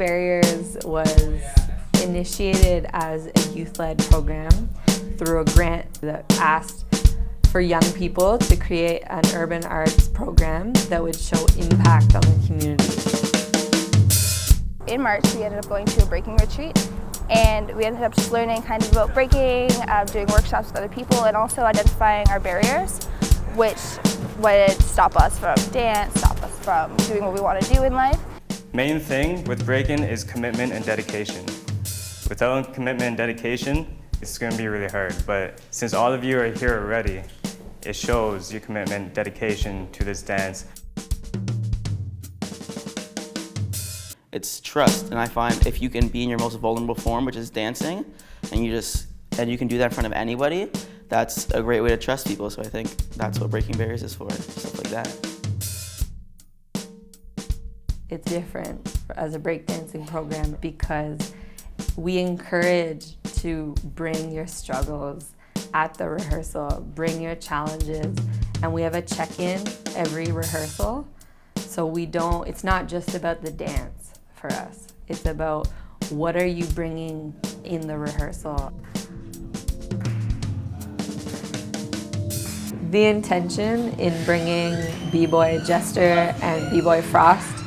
Barriers was initiated as a youth-led program through a grant that asked for young people to create an urban arts program that would show impact on the community. In March, we ended up going to a breaking retreat, and we ended up just learning kind of about breaking, doing workshops with other people, and also identifying our barriers, which would stop us from dance, stop us from doing what we want to do in life. Main thing with breaking is commitment and dedication. Without commitment and dedication, it's going to be really hard, but since all of you are here already, it shows your commitment and dedication to this dance. It's trust, and I find if you can be in your most vulnerable form, which is dancing, and you can do that in front of anybody, that's a great way to trust people. So I think that's what Breaking Barriers is for, stuff like that. It's different as a breakdancing program because we encourage to bring your struggles at the rehearsal, bring your challenges, and we have a check-in every rehearsal. So it's not just about the dance for us. It's about what are you bringing in the rehearsal. The intention in bringing B-Boy Jester and B-Boy Frost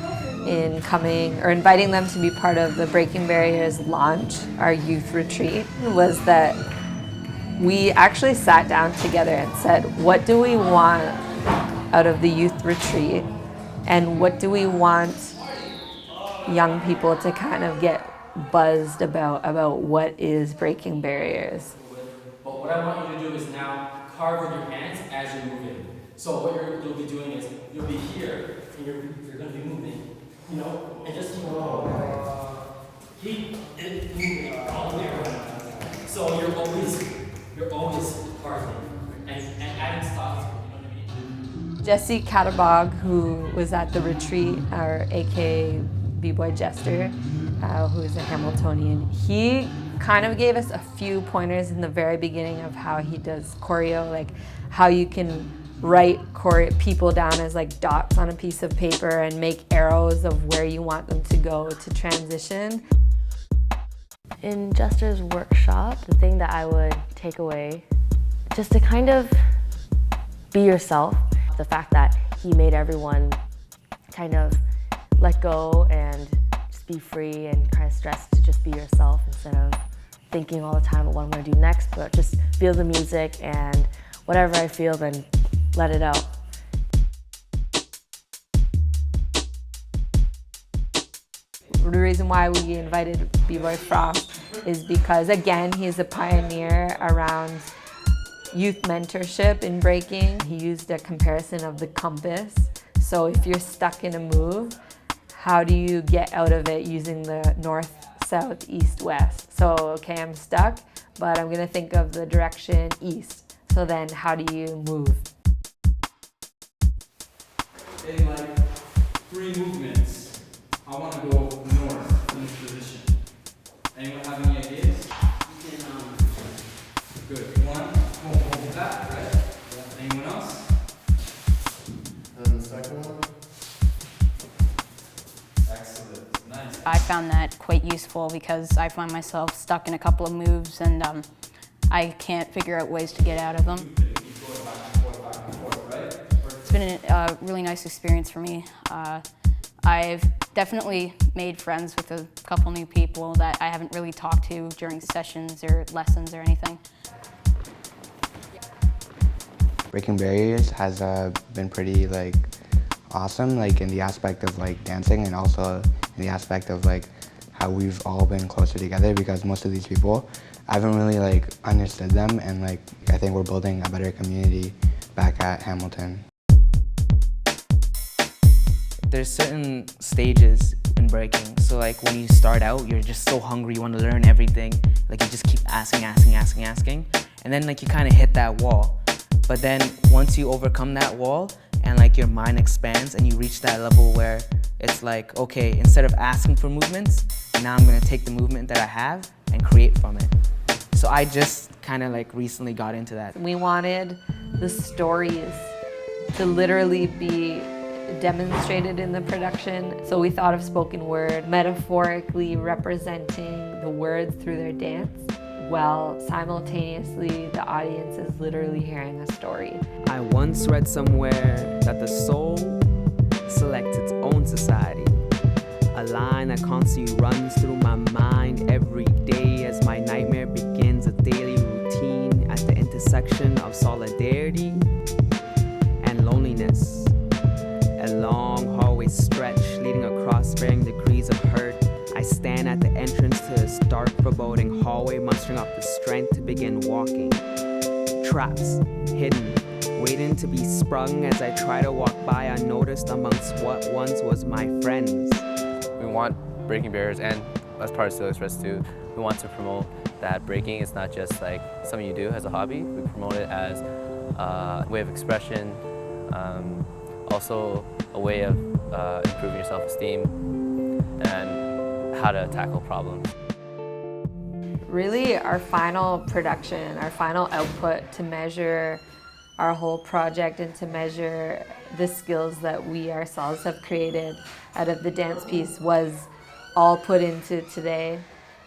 in coming or inviting them to be part of the Breaking Barriers launch, our youth retreat, was that we actually sat down together and said, what do we want out of the youth retreat, and what do we want young people to kind of get buzzed about what is Breaking Barriers. But what I want you to do is now carve with your hands as you're moving. So what you'll be doing is you'll be here and you're going to be moving, and just keep it moving all the way around. So you're always carving and adding stops. Jesse Cattabog, who was at the retreat, our aka B-Boy Jester, who is a Hamiltonian, he kind of gave us a few pointers in the very beginning of how he does choreo, like how you can write people down as like dots on a piece of paper and make arrows of where you want them to go to transition. In Jester's workshop, the thing that I would take away, just to kind of be yourself, the fact that he made everyone kind of let go and just be free and kind of stress to just be yourself instead of thinking all the time about what I'm going to do next, but just feel the music and whatever I feel, then let it out. The reason why we invited B-Boy Frost is because, again, he's a pioneer around youth mentorship in breaking. He used a comparison of the compass. So if you're stuck in a move, how do you get out of it using the north, south, east, west? So, okay, I'm stuck, but I'm gonna think of the direction east. So then how do you move? In like 3 movements, I want to go north in this position. Anyone have any ideas? You can, good. 1, hold that, right? Yeah. Anyone else? And the second one? Excellent, nice. I found that quite useful because I find myself stuck in a couple of moves and I can't figure out ways to get out of them. It's been a really nice experience for me. I've definitely made friends with a couple new people that I haven't really talked to during sessions or lessons or anything. Breaking Barriers has been pretty awesome, in the aspect of dancing, and also in the aspect of how we've all been closer together, because most of these people, I haven't really understood them, and I think we're building a better community back at Hamilton. There's certain stages in breaking. So when you start out, you're just so hungry, you want to learn everything. You just keep asking. And then you kind of hit that wall. But then once you overcome that wall and your mind expands and you reach that level where it's okay, instead of asking for movements, now I'm gonna take the movement that I have and create from it. So I just kind of recently got into that. We wanted the stories to literally be demonstrated in the production. So we thought of spoken word metaphorically representing the words through their dance, while simultaneously the audience is literally hearing a story. I once read somewhere that the soul selects its own society. A line that constantly runs through my mind every day as my nightmare begins a daily routine at the intersection of solidarity and loneliness. A long hallway stretch leading across varying degrees of hurt. I stand at the entrance to this dark, foreboding hallway, mustering up the strength to begin walking. Traps, hidden, waiting to be sprung as I try to walk by unnoticed amongst what once was my friends. We want breaking barriers, and as part of Still Express too, we want to promote that breaking is not just like something you do as a hobby. We promote it as a way of expression, also a way of improving your self-esteem and how to tackle problems. Really, our final production, our final output to measure our whole project and to measure the skills that we ourselves have created out of the dance piece was all put into today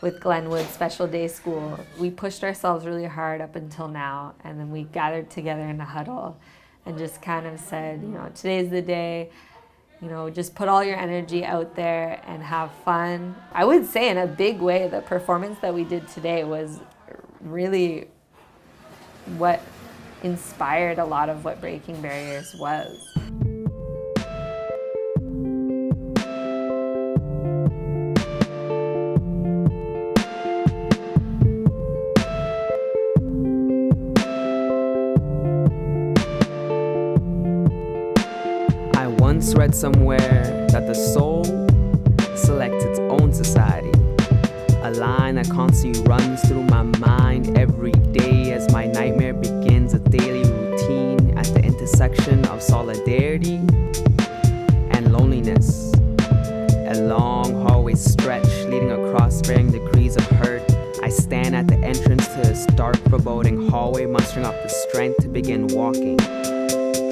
with Glenwood Special Day School. We pushed ourselves really hard up until now, and then we gathered together in a huddle and just kind of said, today's the day, just put all your energy out there and have fun. I would say in a big way, the performance that we did today was really what inspired a lot of what Breaking Barriers was. I once read somewhere that the soul selects its own society. A line that constantly runs through my mind every day as my nightmare begins a daily routine at the intersection of solidarity and loneliness. A long hallway stretch leading across varying degrees of hurt. I stand at the entrance to this dark, foreboding hallway, mustering up the strength to begin walking.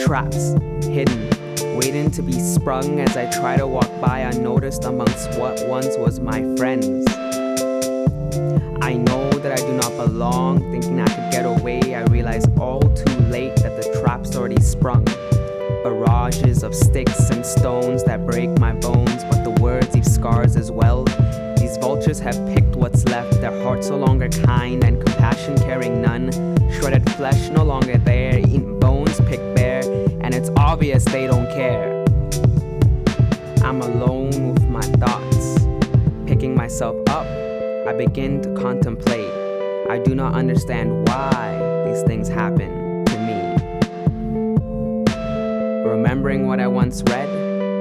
Traps, hidden, waiting to be sprung as I try to walk by unnoticed amongst what once was my friends. I know that I do not belong, thinking I could get away. I realize all too late that the trap's already sprung. Barrages of sticks and stones that break my bones, but the words leave scars as well. These vultures have picked what's left, their hearts no longer kind and compassion carrying none. Shredded flesh no longer there, eaten bones picked bare, and it's obvious they don't care. I'm alone with my thoughts. Picking myself up, I begin to contemplate. I do not understand why these things happen to me. Remembering what I once read,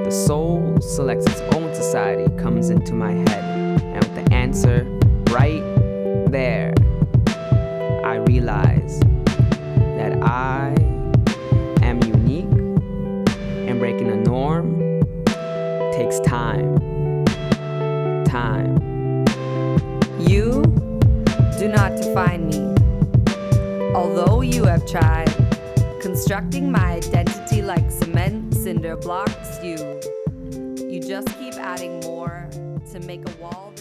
the soul selects its own society comes into my head, and with the answer right there, I realize that I am unique, and breaking a norm takes time. You do not define me. Although you have tried constructing my identity like cement, cinder blocks, you just keep adding more to make a wall.